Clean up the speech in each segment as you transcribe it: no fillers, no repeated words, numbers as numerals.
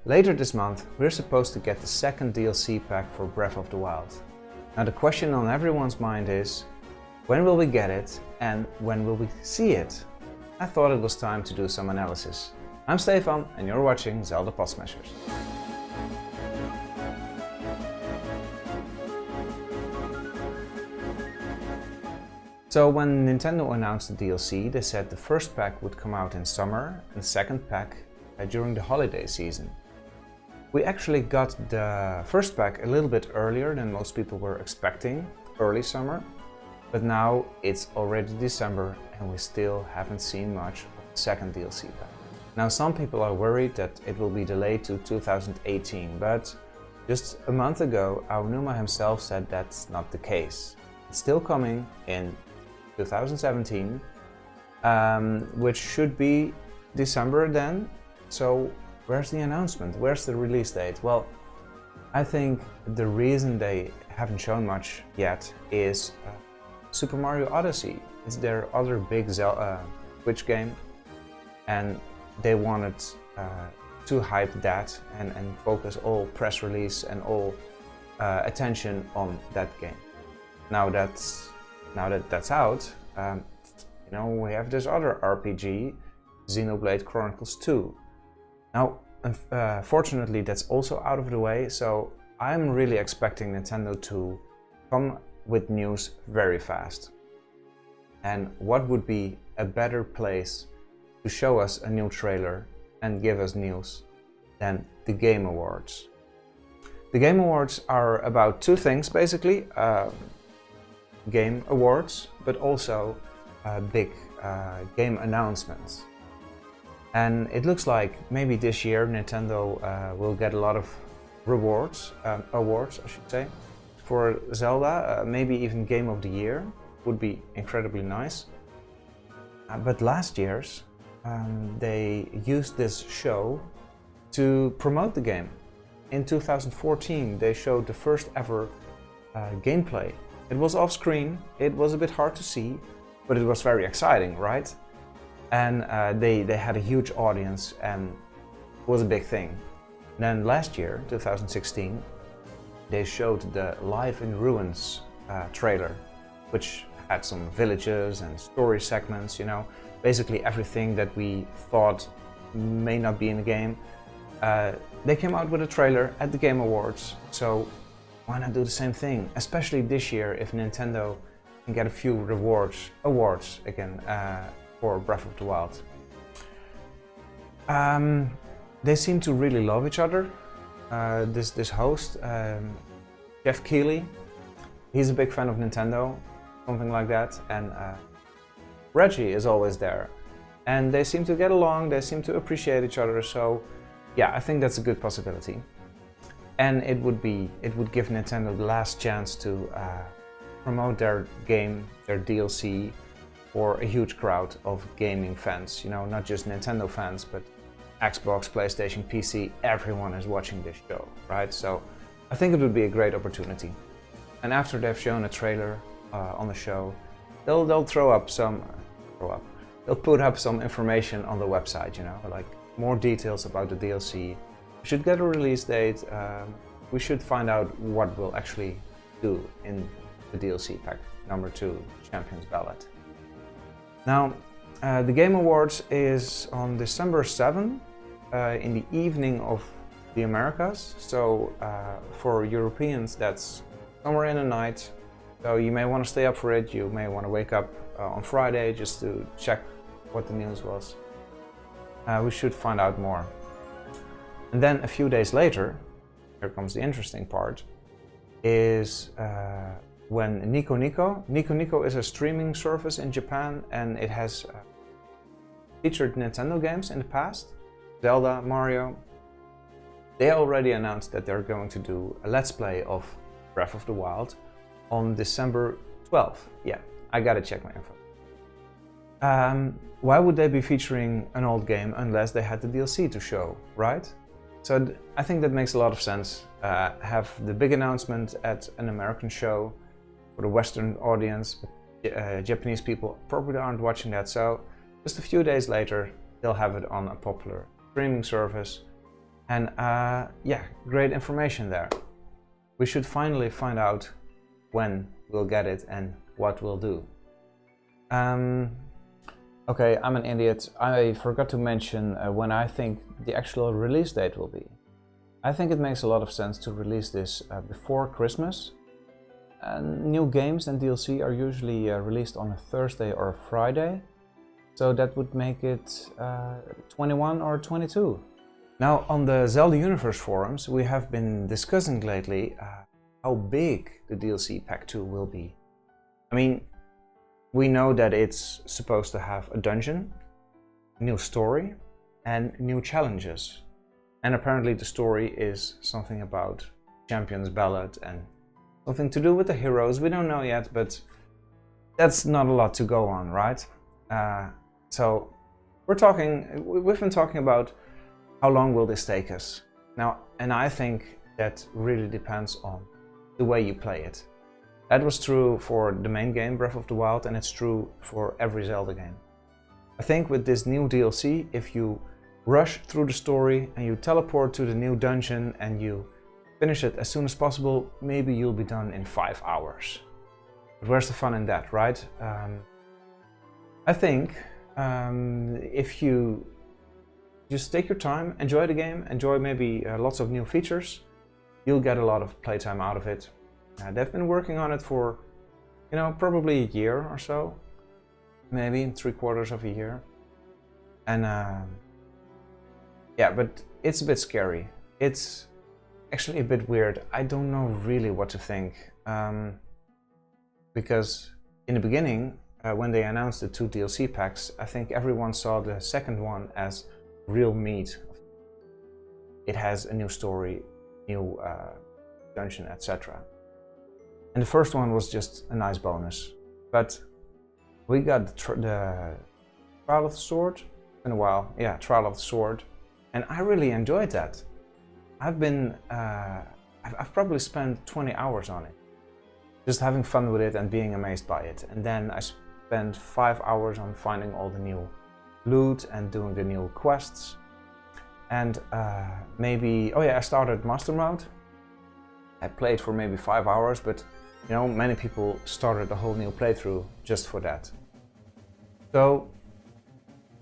Later this month, we're supposed to get the second DLC pack for Breath of the Wild. Now the question on everyone's mind is, when will we get it and when will we see it? I thought it was time to do some analysis. I'm Stefan and you're watching Zelda Pod Smashers. So when Nintendo announced the DLC, they said the first pack would come out in summer and the second pack during the holiday season. We actually got the first pack a little bit earlier than most people were expecting, early summer, but now it's already December and we still haven't seen much of the second DLC pack. Now some people are worried that it will be delayed to 2018, but just a month ago Aonuma himself said that's not the case. It's still coming in 2017, which should be December then. So where's the announcement? Where's the release date? Well, I think the reason they haven't shown much yet is Super Mario Odyssey. It's their other big Switch game, and they wanted to hype that and focus all press release and all attention on that game. Now that that's out, we have this other RPG, Xenoblade Chronicles 2. Now, fortunately, that's also out of the way, so I'm really expecting Nintendo to come with news very fast. And what would be a better place to show us a new trailer and give us news than the Game Awards? The Game Awards are about two things, basically. Game awards, but also big game announcements. And it looks like maybe this year Nintendo will get a lot of awards, I should say, for Zelda. Maybe even Game of the Year would be incredibly nice. But last year's they used this show to promote the game. In 2014 they showed the first ever gameplay. It was off screen, it was a bit hard to see, but it was very exciting, right? And they had a huge audience and it was a big thing. Then last year, 2016, they showed the Live in Ruins trailer, which had some villages and story segments, basically everything that we thought may not be in the game. They came out with a trailer at the Game Awards, so why not do the same thing? Especially this year, if Nintendo can get a few awards again for Breath of the Wild. They seem to really love each other. This host, Jeff Keighley, he's a big fan of Nintendo, something like that, and Reggie is always there. And they seem to get along, they seem to appreciate each other, so yeah, I think that's a good possibility. And it would give Nintendo the last chance to promote their game, their DLC, for a huge crowd of gaming fans. Not just Nintendo fans, but Xbox, PlayStation, PC, everyone is watching this show, right? So I think it would be a great opportunity. And after they've shown a trailer on the show, they'll put up some information on the website, like more details about the DLC. We should get a release date. We should find out what we'll actually do in the DLC pack number 2, Champions Ballad. Now, the Game Awards is on December 7th in the evening of the Americas. So for Europeans, that's somewhere in the night. So you may want to stay up for it. You may want to wake up on Friday just to check what the news was. We should find out more. And then a few days later, here comes the interesting part, is when Niconico is a streaming service in Japan, and it has featured Nintendo games in the past, Zelda, Mario. They already announced that they're going to do a Let's Play of Breath of the Wild on December 12th. Yeah, I gotta check my info. Why would they be featuring an old game unless they had the DLC to show, right? So I think that makes a lot of sense. Have the big announcement at an American show for the Western audience, but Japanese people probably aren't watching that, so just a few days later they'll have it on a popular streaming service And yeah, great information there. We should finally find out when we'll get it and what we'll do. Okay, I'm an idiot. I forgot to mention when I think the actual release date will be. I think it makes a lot of sense to release this before Christmas. New games and DLC are usually released on a Thursday or a Friday, so that would make it 21 or 22. Now, on the Zelda Universe forums, we have been discussing lately how big the DLC Pack 2 will be. I mean, we know that it's supposed to have a dungeon, new story, and new challenges. And apparently the story is something about Champion's Ballad and something to do with the heroes. We don't know yet, but that's not a lot to go on, right? So we've been talking about how long will this take us. Now, and I think that really depends on the way you play it. That was true for the main game, Breath of the Wild, and it's true for every Zelda game. I think with this new DLC, if you rush through the story and you teleport to the new dungeon and you finish it as soon as possible, maybe you'll be done in 5 hours. But where's the fun in that, right? I think if you just take your time, enjoy the game, enjoy maybe lots of new features, you'll get a lot of playtime out of it. They've been working on it for, you know, probably a year or so, maybe 3/4 of a year. And yeah, but it's a bit scary. It's actually a bit weird. I don't know really what to think. Because in the beginning, when they announced the 2 DLC packs, I think everyone saw the second one as real meat. It has a new story, new dungeon, etc. And the first one was just a nice bonus. But we got the Trial of the Sword in a while. Yeah, Trial of the Sword. And I really enjoyed that. I've probably spent 20 hours on it. Just having fun with it and being amazed by it. And then I spent 5 hours on finding all the new loot and doing the new quests. And maybe, oh yeah, I started Master Mode. I played for maybe 5 hours, but you know, many people started a whole new playthrough just for that. So,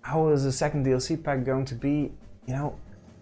how is the second DLC pack going to be? You know,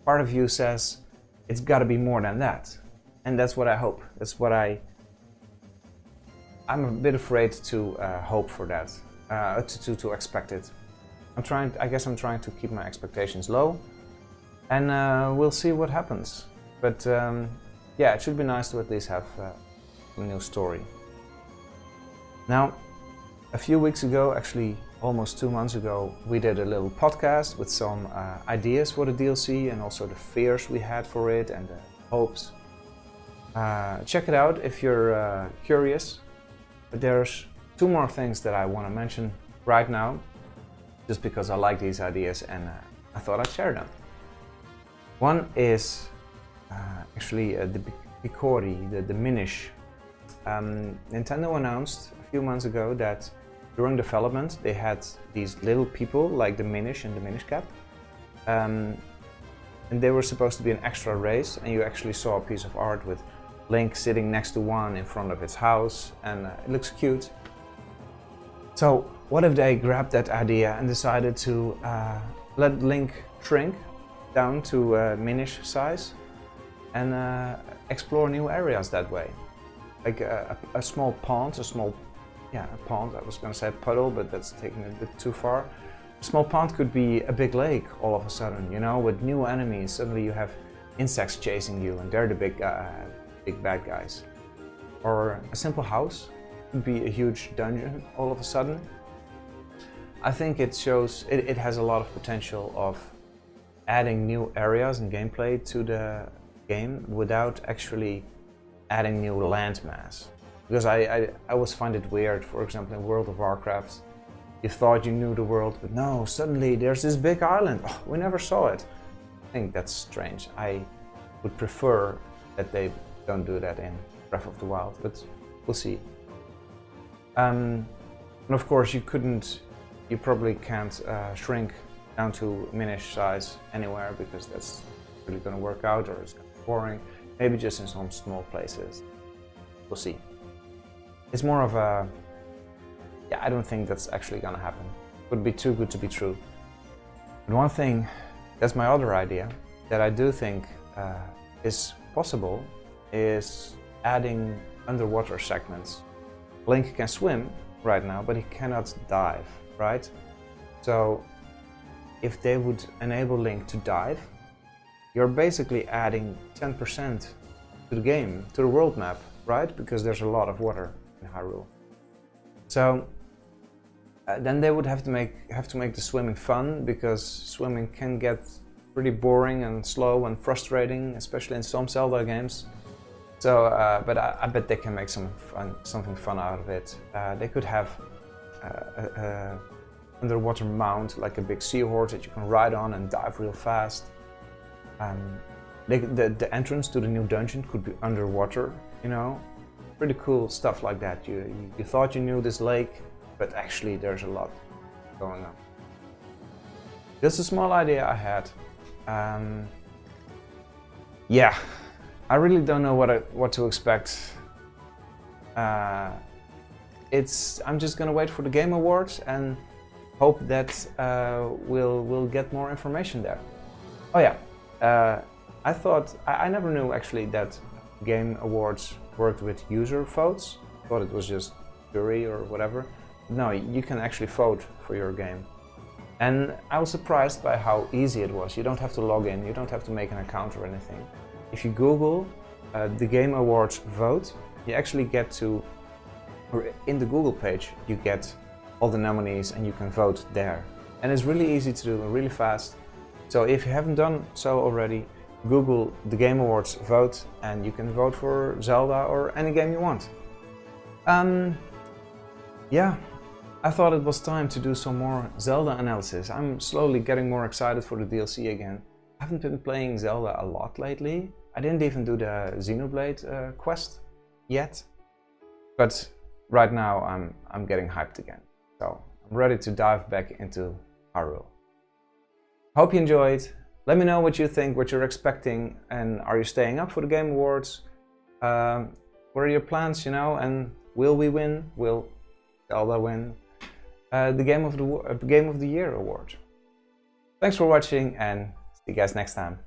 part of you says it's got to be more than that, and that's what I hope. That's what I'm a bit afraid to hope for that, to expect it. I guess I'm trying to keep my expectations low, and we'll see what happens. But yeah, it should be nice to at least have a new story. Now, a few weeks ago, actually almost 2 months ago, we did a little podcast with some ideas for the DLC and also the fears we had for it and the hopes. Check it out if you're curious. But there's 2 more things that I want to mention right now, just because I like these ideas and I thought I'd share them. One is actually the Picori, the Minish. Nintendo announced a few months ago that during development they had these little people like the Minish and the Minish Cap, and they were supposed to be an extra race, and you actually saw a piece of art with Link sitting next to one in front of its house, and it looks cute. So what if they grabbed that idea and decided to let Link shrink down to Minish size and explore new areas that way? Like a small pond, a pond, I was going to say puddle, but that's taking it a bit too far. A small pond could be a big lake all of a sudden, you know, with new enemies. Suddenly you have insects chasing you and they're the big bad guys. Or a simple house could be a huge dungeon all of a sudden. I think it shows, it has a lot of potential of adding new areas and gameplay to the game without actually adding new landmass. Because I always find it weird, for example in World of Warcraft, you thought you knew the world, but no, suddenly there's this big island. Oh, we never saw it. I think that's strange. I would prefer that they don't do that in Breath of the Wild, but we'll see. And of course you probably can't shrink down to Minish size anywhere, because that's really going to work out or it's going to be boring. Maybe just in some small places. We'll see. It's more of a... yeah, I don't think that's actually going to happen. It would be too good to be true. But one thing, that's my other idea, that I do think is possible, is adding underwater segments. Link can swim right now, but he cannot dive, right? So if they would enable Link to dive, you're basically adding 10% to the game, to the world map, right? Because there's a lot of water in Hyrule. So then they would have to make the swimming fun, because swimming can get pretty boring and slow and frustrating, especially in some Zelda games. So, but I bet they can make something fun out of it. They could have a underwater mount, like a big seahorse that you can ride on and dive real fast. The entrance to the new dungeon could be underwater, you know? Pretty cool stuff like that. You thought you knew this lake, but actually there's a lot going on. That's a small idea I had. Yeah, I really don't know what to expect. I'm just gonna wait for the Game Awards and hope that we'll get more information there. Oh yeah, I never knew actually that Game Awards worked with user votes. I thought it was just jury or whatever. No, you can actually vote for your game. And I was surprised by how easy it was. You don't have to log in, you don't have to make an account or anything. If you Google the Game Awards vote, you actually get to, or in the Google page, you get all the nominees and you can vote there. And it's really easy to do, really fast. So if you haven't done so already, Google the Game Awards vote and you can vote for Zelda or any game you want. Yeah, I thought it was time to do some more Zelda analysis. I'm slowly getting more excited for the DLC again. I haven't been playing Zelda a lot lately. I didn't even do the Xenoblade quest yet. But right now I'm getting hyped again. So I'm ready to dive back into Hyrule. Hope you enjoyed. Let me know what you think, what you're expecting, and are you staying up for the Game Awards? What are your plans, you know, and will we win? Will Zelda win the Game of the Year award? Thanks for watching and see you guys next time.